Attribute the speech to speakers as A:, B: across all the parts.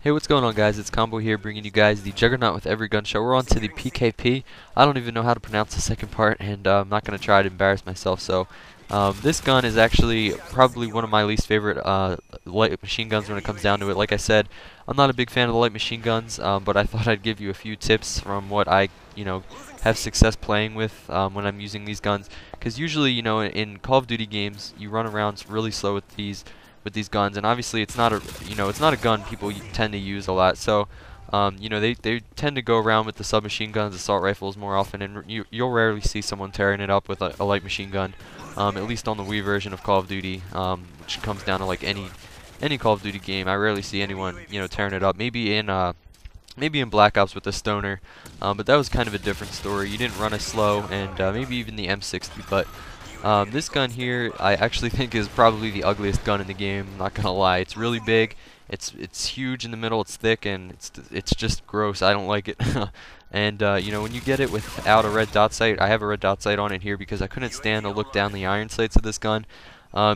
A: Hey, what's going on, guys? It's Combo here, bringing you guys the Juggernaut with Every Gun Show. We're on to the PKP. I don't even know how to pronounce the second part, and I'm not going to try to embarrass myself. So, this gun is actually probably one of my least favorite light machine guns when it comes down to it. Like I said, I'm not a big fan of the light machine guns, but I thought I'd give you a few tips from what I, have success playing with when I'm using these guns. Because usually, in Call of Duty games, you run around really slow with these guns, and obviously it's not a gun people tend to use a lot. So they tend to go around with the submachine guns, assault rifles more often, and you'll rarely see someone tearing it up with a light machine gun, at least on the Wii version of Call of Duty, which comes down to like any Call of Duty game. I rarely see anyone tearing it up. Maybe in Black Ops with the stoner, but that was kind of a different story. You didn't run as slow, and maybe even the M60, but this gun here, I actually think is probably the ugliest gun in the game. I'm not gonna lie. It's really big. It's huge in the middle. It's thick, and it's just gross. I don't like it. And when you get it without a red dot sight, I have a red dot sight on it here because I couldn't stand to look down the iron sights of this gun.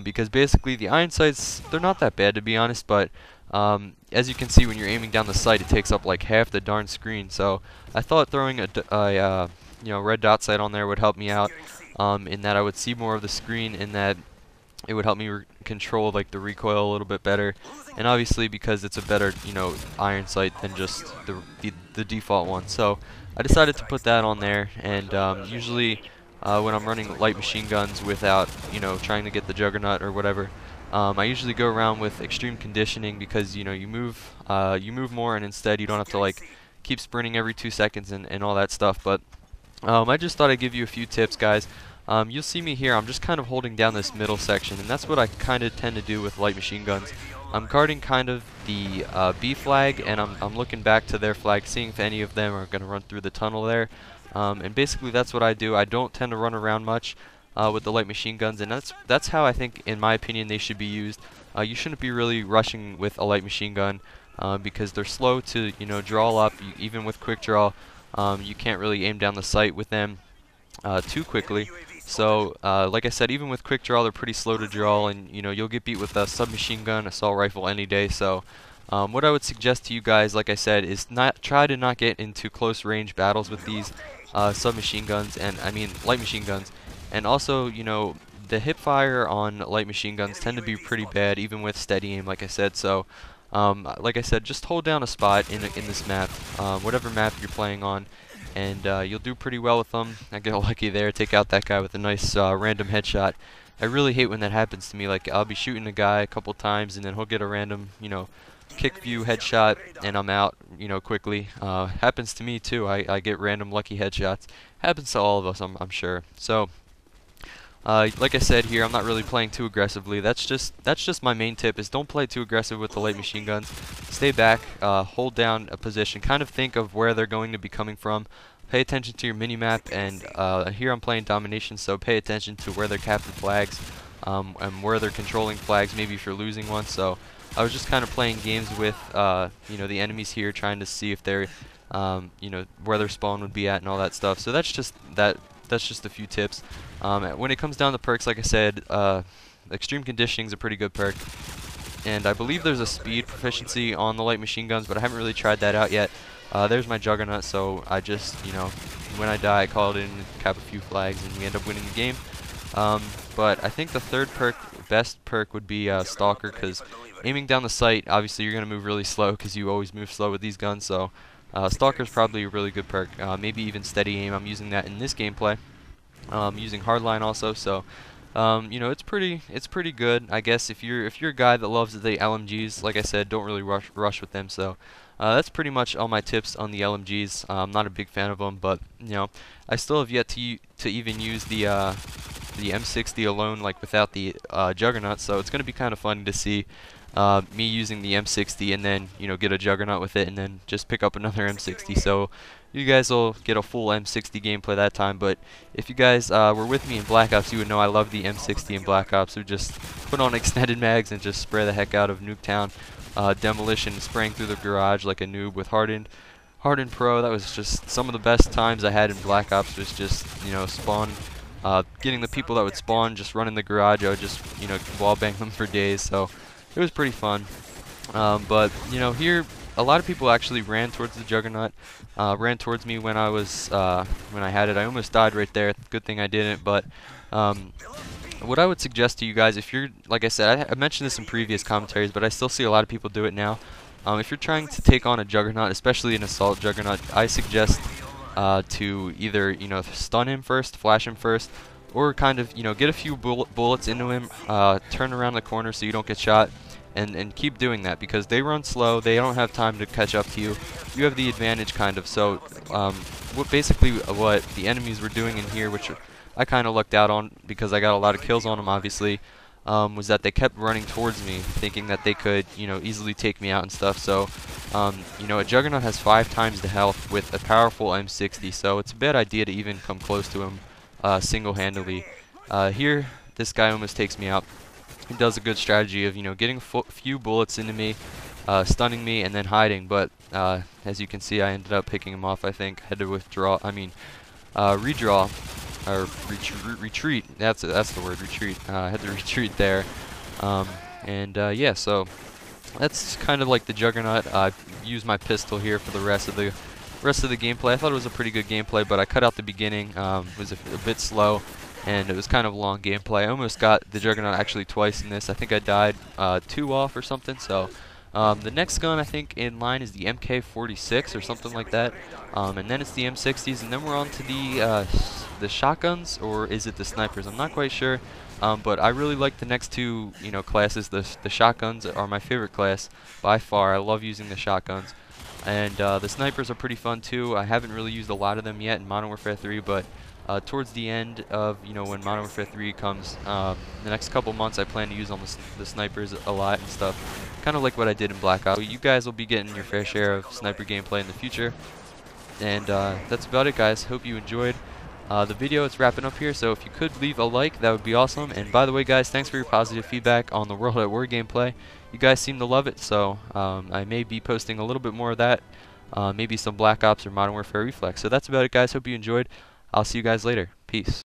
A: Because basically the iron sights, they're not that bad to be honest, but as you can see when you're aiming down the sight, it takes up like half the darn screen. So I thought throwing a red dot sight on there would help me out. In that I would see more of the screen, in that it would help me control like the recoil a little bit better, and obviously because it's a better iron sight than just the default one. So I decided to put that on there, and usually when I'm running light machine guns without trying to get the Juggernaut or whatever, I usually go around with extreme conditioning, because you move more, and instead you don't have to like keep sprinting every 2 seconds and all that stuff. But I just thought I'd give you a few tips, guys. You'll see me here, I'm just kind of holding down this middle section, and that's what I kind of tend to do with light machine guns. I'm guarding kind of the B flag, and I'm looking back to their flag, seeing if any of them are going to run through the tunnel there. And basically that's what I do. I don't tend to run around much with the light machine guns, and that's how I think, in my opinion, they should be used. You shouldn't be really rushing with a light machine gun, because they're slow to draw up. Even with quick draw, you can't really aim down the sight with them too quickly. So like I said, even with quick draw, they're pretty slow to draw, and you'll get beat with a submachine gun, assault rifle any day. So what I would suggest to you guys, like I said, is try to not get into close range battles with these submachine guns, and I mean light machine guns. And also, the hip fire on light machine guns tend to be pretty bad, even with steady aim, like I said. So like I said, just hold down a spot in this map, whatever map you're playing on, and you'll do pretty well with them. I get lucky there, take out that guy with a nice random headshot. I really hate when that happens to me. Like, I'll be shooting a guy a couple times, and then he'll get a random, kick view headshot, and I'm out, quickly. Happens to me too. I get random lucky headshots. Happens to all of us, I'm sure. So like I said here, I'm not really playing too aggressively. That's just my main tip, is don't play too aggressive with the light machine guns. Stay back, hold down a position, kind of think of where they're going to be coming from. Pay attention to your mini-map, and here I'm playing domination, so pay attention to where they're captured flags, and where they're controlling flags, maybe if you're losing one. So I was just kind of playing games with the enemies here, trying to see if they're where their spawn would be at and all that stuff. So that's just a few tips. When it comes down to perks, like I said, extreme conditioning is a pretty good perk, and I believe there's a speed proficiency on the light machine guns, but I haven't really tried that out yet. There's my Juggernaut, so I just, when I die, I call it in and cap a few flags, and we end up winning the game. But I think the third best perk would be Stalker, because aiming down the sight, obviously you're going to move really slow, because you always move slow with these guns. So Stalker is probably a really good perk. Maybe even steady aim. I'm using that in this gameplay. Using hardline also, so it's pretty good, I guess. If you're a guy that loves the LMGs, like I said, don't really rush with them. So that's pretty much all my tips on the LMGs. I'm not a big fan of them, but I still have yet to even use the M60 alone, like without the Juggernaut. So it's gonna be kind of funny to see me using the M60 and then get a Juggernaut with it, and then just pick up another M60. So you guys will get a full M60 gameplay that time. But if you guys were with me in Black Ops, you would know I love the M60 in Black Ops. We just put on extended mags and just spray the heck out of Nuketown. Demolition, spraying through the garage like a noob with Hardened Pro. That was just some of the best times I had in Black Ops. Was just spawn, getting the people that would spawn, just run in the garage. I would just wall bang them for days. So it was pretty fun. But you know, here a lot of people actually ran towards the Juggernaut, ran towards me when I had it. I almost died right there. Good thing I didn't. But um, what I would suggest to you guys, if you're, like I said, I mentioned this in previous commentaries, but I still see a lot of people do it now. If you're trying to take on a Juggernaut, especially an assault Juggernaut, I suggest to either, you know, stun him first, flash him first, or kind of, you know, get a few bullets into him, turn around the corner so you don't get shot, and keep doing that, because they run slow, they don't have time to catch up to you. You have the advantage, kind of. So what the enemies were doing in here, which I kind of lucked out on because I got a lot of kills on them, obviously, was that they kept running towards me, thinking that they could, you know, easily take me out and stuff. So, you know, a Juggernaut has 5 times the health with a powerful M60, so it's a bad idea to even come close to him single-handedly. Here, this guy almost takes me out. He does a good strategy of, you know, getting a few bullets into me, stunning me, and then hiding. But as you can see, I ended up picking him off. I think had to redraw or retreat. That's the word, retreat. I had to retreat there, yeah. So that's kind of like the Juggernaut. I used my pistol here for the rest of the gameplay. I thought it was a pretty good gameplay, but I cut out the beginning. It was a bit slow, and it was kind of long gameplay. I almost got the Juggernaut actually twice in this. I think I died 2 off or something. So the next gun I think in line is the MK46 or something like that, and then it's the M60s, and then we're on to the shotguns, or is it the snipers? I'm not quite sure. But I really like the next 2, you know, classes. The shotguns are my favorite class by far. I love using the shotguns. And the snipers are pretty fun too. I haven't really used a lot of them yet in Modern Warfare 3, but towards the end of, you know, when Modern Warfare 3 comes, the next couple months, I plan to use the snipers a lot and stuff. Kind of like what I did in Black Ops. You guys will be getting your fair share of sniper gameplay in the future. And that's about it, guys. Hope you enjoyed the video. It's wrapping up here, so if you could leave a like, that would be awesome. And by the way, guys, thanks for your positive feedback on the World at War gameplay. You guys seem to love it, so I may be posting a little bit more of that, maybe some Black Ops or Modern Warfare Reflex. So that's about it, guys. Hope you enjoyed. I'll see you guys later. Peace.